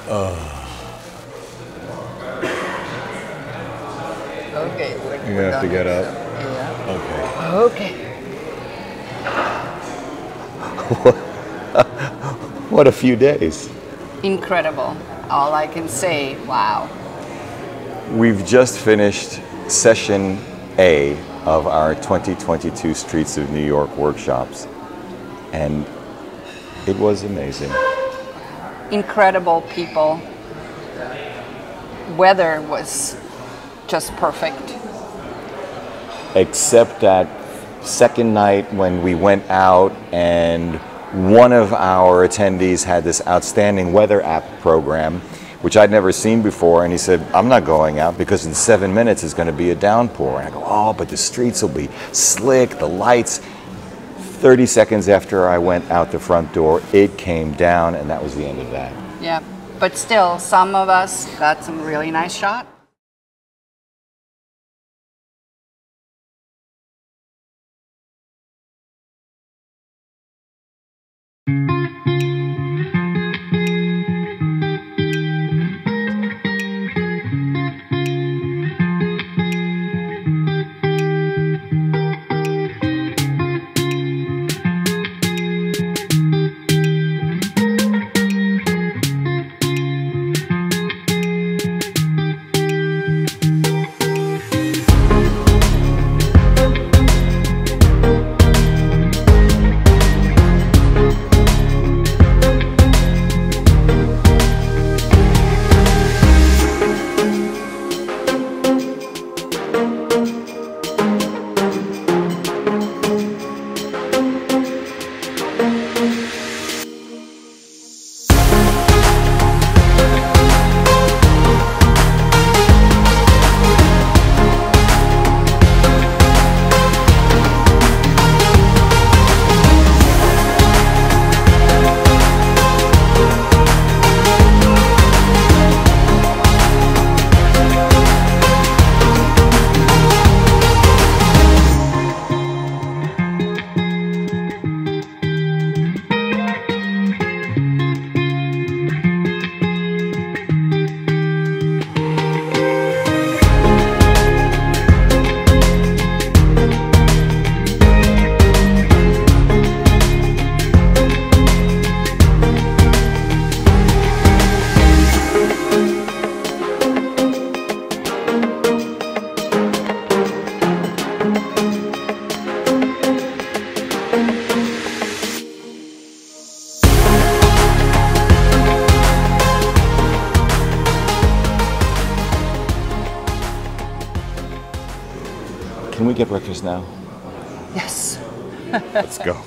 Okay, You have to get up. Yeah. Okay. Okay. What a few days. Incredible. All I can say, wow. We've just finished session A of our 2022 Streets of New York workshops, and it was amazing. Incredible people. Weather was just perfect. Except that second night when we went out and one of our attendees had this outstanding weather app program, which I'd never seen before, and he said, I'm not going out because in 7 minutes it's going to be a downpour. And I go, oh, but the streets will be slick, the lights. 30 seconds after I went out the front door, it came down, and that was the end of that. Yeah, but still, some of us got some really nice shots. Can we get breakfast now? Yes. Let's go.